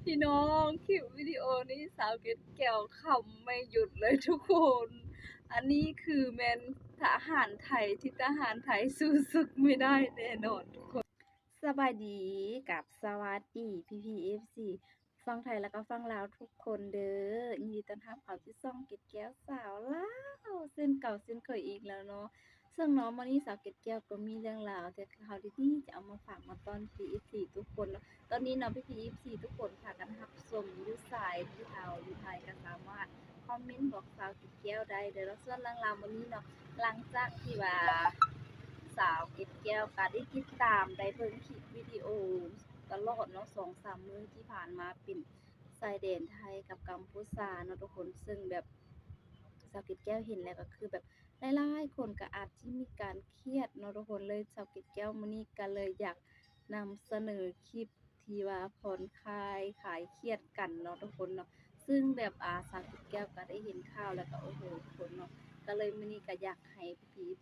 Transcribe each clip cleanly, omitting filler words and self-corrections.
พี่น้องคลิปวิดีโอนี้สาวเกดแก้วขำไม่หยุดเลยทุกคน อันนี้คือแมนทหารไทยที่ทหารไทยสู้ศึกไม่ได้แน่นอนทุกคน สบายดีกับสวัสดีพี่ฟังไทยแล้วก็ฟังลาวทุกคนเด้อยินดีต้อนรับเข้าที่ช่องเกดแก้วสาวลาวเส้นเก่าเส้นเคยอีกแล้วเนาะซึ่งเนาะมื้อนี้สาวเกดแก้วก็มีเรื่องราวแต่ข่าวดีๆจะเอามาฝากมาตอนพี่ FC ทุกคนเนาะตอนนี้เนาะพี่ FC ทุกคนพากันรับชมอยู่สายที่ลาวอยู่ไทยก็สามารถคอมเมนต์บอกสาวเกดแก้วได้เด้อแล้วส่วนเรื่องราวมื้อนี้เนาะหลังจากที่ว่าสาวเกดแก้วก็ได้ติดตามได้เบิ่งคลิปวิดีโอตลอดเนาะ 2-3 มื้อที่ผ่านมาเป็นชายแดนไทยกับกัมพูชาเนาะทุกคนซึ่งแบบสาวเกดแก้วเห็นแล้วก็คือแบบหลายๆคนก็อาจสิมีการเครียดเนาะทุกคนเลยสาวเกดแก้วมื้อนี้ก็เลยอยากนำเสนอคลิปที่ว่าผ่อนคลายคลายเครียดกันเนาะทุกคนเนาะซึ่งแบบสาวเกดแก้วก็ได้เห็นข่าวแล้วก็โอ้โหทุกคนเนาะก็เลยมื้อนี้ก็อยากให้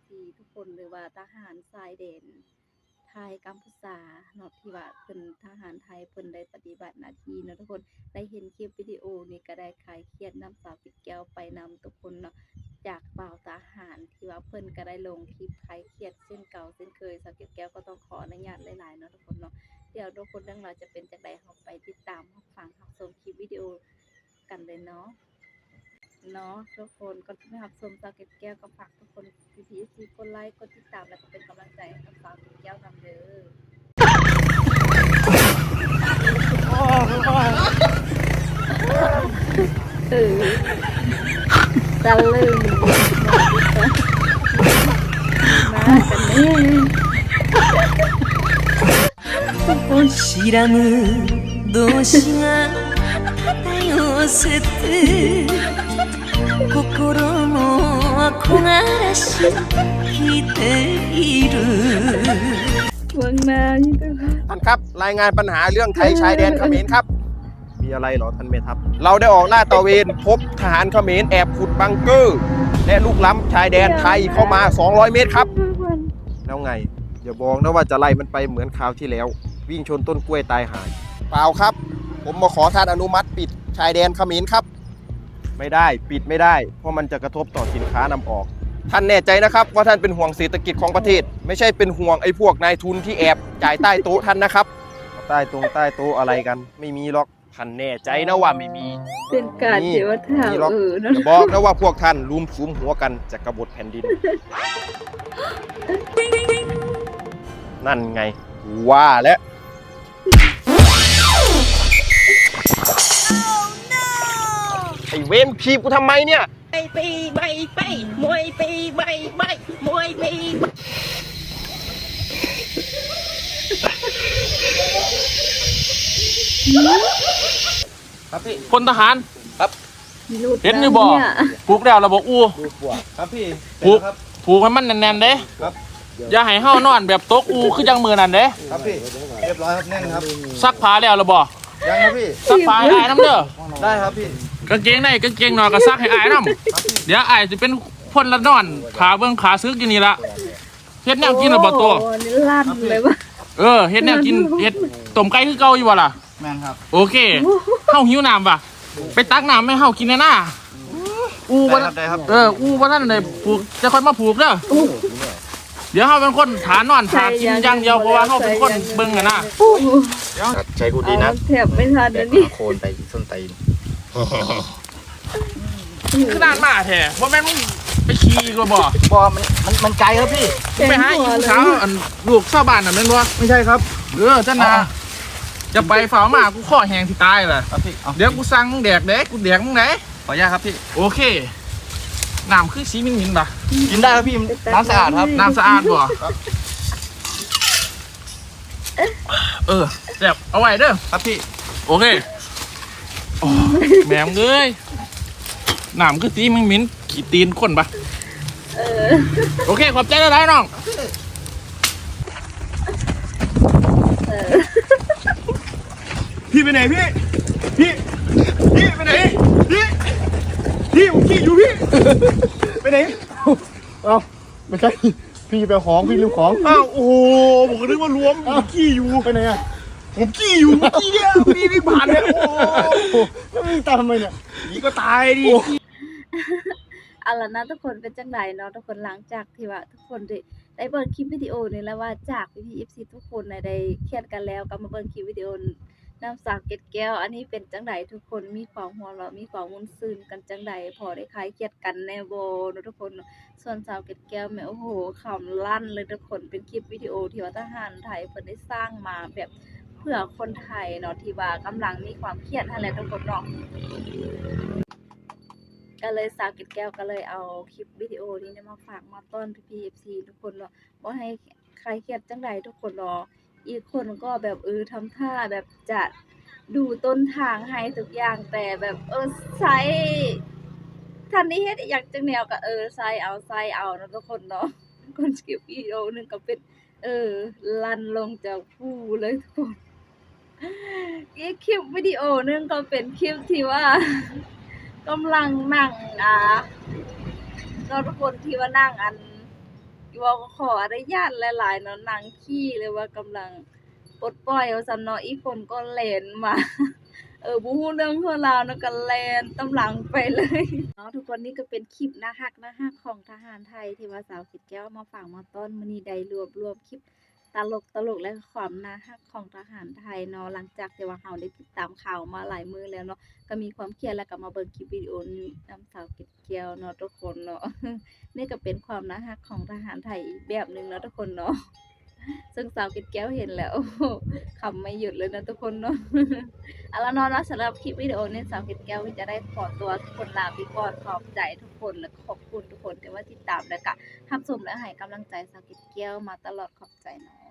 พี่ๆทุกคนหรือว่าทหารชายแดนไทยกัมพูชาเนาะที่ว่าเพิ่นทหารไทยเพิ่นได้ปฏิบัติหน้าที่เนาะทุกคนได้เห็นคลิปวิดีโอนี้ก็ได้คลายเครียดนำสาวเกดแก้วไปนำทุกคนเนาะจากบ่าวทหารที่ว่าเพิ่นก็ได้ลงคลิปคลายเครียดเช่นเก่าเช่นเคยสาวเกดแก้วก็ต้องขออนุญาตหลายๆเนาะทุกคนเนาะเดี๋ยวทุกคนเรื่องราวจะเป็นจังได๋เราไปติดตามรับฟังรับชมคลิปวิดีโอกันเลยเนาะทุกคนก่อนที่จะรับชมสาวเกดแก้วก็ฝากทุกคนพี่ๆกดไลค์กดติดตามแล้วก็เป็นกำลังใจให้กับสาวเกดแก้วนำเด้อตะลึงมากันね知らぬ同士が肩寄せて心の木枯らし聞いているเมืองนานี่ทุกคน ท่านครับรายงานปัญหาเรื่องไทยชายแดนเขมรครับมีอะไรเหรอท่านเมทัพเราได้ออกลาดตระเวนพบทหารเขมรแอบขุดบังเกอร์และลุกล้ำชายแดนไทยเข้ามา200 เมตรครับแล้วไงอย่าบอกนะว่าจะไล่มันไปเหมือนคราวที่แล้ววิ่งชนต้นกล้วยตายหายเปล่าครับผมมาขอท่านอนุมัติปิดชายแดนเขมรครับไม่ได้ปิดไม่ได้เพราะมันจะกระทบต่อสินค้านำออกท่านแน่ใจนะครับว่าท่านเป็นห่วงเศรษฐกิจของประเทศไม่ใช่เป็นห่วงไอ้พวกนายทุนที่แอบจ่ายใต้โต๊ะท่านนะครับใต้โต๊ะอะไรกันไม่มีหรอกท่านแน่ใจนะว่าไม่มี เป็นการเดี๋ยวถามนะอย่าบอกนะว่าพวกท่านรุมสุมหัวกันจะกบฏแผ่นดิน นั่นไงว่าแล้วไอ้เว้นพีกูทำไมเนี่ยมวยครับพี่ พลทหาร ครับ เห็นอยู่บ่ปลูกแล้วเราบอกอู้ ดูปวดครับพี่ ปลูกให้มันแน่นๆเด้ ครับ อย่าให้เฮานอนแบบตกอูคือจังมือนั่นเด้ ครับพี่เรียบร้อยครับแน่นครับ ซักผ้าแล้วเราบอก ยังครับพี่ ซักผ้าให้อายน้ำเด้อ ได้ครับพี่ กางเกงในกางเกงนอนก็ซักให้อายน้ำเดี๋ยวอายจะเป็นพลละนอนขาเบิ่งขาซึกอยู่นี่ละเฮ็ดแนวกินหรือบ่ตัว โอ้นี่ลั่นเลยวะ เฮ็ดแนวกินเฮ็ดต้มไก่คือเก่าอยู่บ่ล่ะ แม่นครับ โอเคเฮาหิวน้ำป่ะไปตักน้ำให้เฮากินแน่น่ะอูบ่ ได้ครับ อูบ่ทันได้ปลูกจะค่อยมาปลูกเด้อเดี๋ยวเฮาเป็นคนถานอนถากินอย่างเดียวเพราะว่าเฮาเป็นคนเบิ่งอะนะ ใช้กูดีนะ แถบไม่ทันนะนี่ โคนไปส้นตีน ขนาดมาแท้บ่แม่นมึงไปขี่ก็บ่ บ่มันไกลครับพี่ มึงไปหาอีผู้สาวอันลูกชาวบ้านน่ะแม่นบ่ ไม่ใช่ครับ ท่านน่ะจะไปฝ่ามากูข้อแห้งที่ตายล่ะ ครับพี่ เดี๋ยวกูสั่งแดกเด้กูแดกมึงไหน ขออนุญาตครับพี่ โอเคน้ำคือสีมินๆป่ะ กินได้ครับพี่น้ำสะอาดครับ น้ำสะอาดบ่แบบเอาไว้เด้อ ครับพี่ โอเคโอ้แหมมเอ้ยน้ำคือสีมินๆขี้ตีนคนป่ะโอเคขอบใจหลายๆน้องพี่ไปไหนพี่ไปไหนพี่ผมขี้อยู่พี่ไปไหน เอาไม่ใช่พี่ไปของพี่ลืมของ อ้าวโอ้โหผมก็นึกว่ารวมขี้อยู่ ไปไหนอ่ะ ผมกี้อยู่เมื่อกี้เนี่ยพี่วิ่งผ่านเลยโอ้โหแล้ววิ่งตามทำไมเนี่ยนี่ก็ตายดิ เอาล่ะนะทุกคนเป็นจังไดเนาะทุกคนหลังจากที่ว่าทุกคนได้เบิ่งคลิปวิดีโอนี้แล้วว่าจากพี่ๆ FC ทุกคนน่ะได้เครียดกันแล้วก็มาเบิ่งคลิปวิดีโอนำสาวเกดแก้วอันนี้เป็นจังไดทุกคนมีความหัวเราะมีความม่วนซื่นกันจังไดพอได้คลายเครียดกันแน่บ่เนาะทุกคนเนาะส่วนสาวเกดแก้วแม่โอ้โหขำลั่นเลยทุกคนเป็นคลิปวิดีโอที่ว่าทหารไทยเพิ่นได้สร้างมาแบบเพื่อคนไทยเนาะที่ว่ากำลังมีความเครียดนั่นแหละทุกคนเนาะ ก็เลยสาวเกดแก้วก็เลยเอาคลิปวิดีโอนี้เนี่ยมาฝากมาต้อนพี่ๆ FC ทุกคนเนาะบ่ให้ใครเครียดจังใดทุกคนเนาะอีกคนก็แบบทำท่าแบบจะดูต้นทางให้ทุกอย่างแต่แบบใส่ทันนี้เฮ็ดอีหยังจังแนวก็ใส่เอาเนาะทุกคนเนาะคนคลิปวิดีโอหนึงก็เป็นลั่นลงจากภูเลยทุกคนอีกคลิปวิดีโอหนึงก็เป็นคลิปที่ว่า กำลังนั่งเราทุกคนที่ว่านั่งว่าขออนุญาตหลายๆเนาะนั่งขี้เลยว่ากำลังปลดปล่อยว่าซั่นเนาะอีกคนก็แล่นมา บ่ฮู้เรื่องฮู้ราวเนาะก็แล่นตามหลังไปเลยเนาะทุกคนนี่ก็เป็นคลิปน่ารักของทหารไทยที่ว่าสาวเกดแก้วมาฝากมาต้อนมื้อนี้ได้รวบคลิปตลกและความน่ารักของทหารไทยเนาะหลังจากที่ว่าเราได้ติดตามข่าวมาหลายมื้อแล้วเนาะ ก็มีความเครียดแล้วก็มาเบิ่งคลิปวิดีโอนี้นำสาวเกดแก้วเนาะทุกคนเนาะ นี่ก็เป็นความน่ารักของทหารไทยอีกแบบหนึงเนาะทุกคนเนาะ ซึ่งสาวเกดแก้วเห็นแล้ว โอ้โฮขำไม่หยุดเลยนะทุกคนเนาะ เอาล่ะเนาะสำหรับคลิปวิดีโอนี้สาวเกดแก้วก็จะได้ขอตัวทุกคนลาไปก่อนขอบใจทุกคนและขอบคุณทุกคนที่ว่าติดตามและก็รับชมและให้กำลังใจสาวเกดแก้วมาตลอดขอบใจเนาะ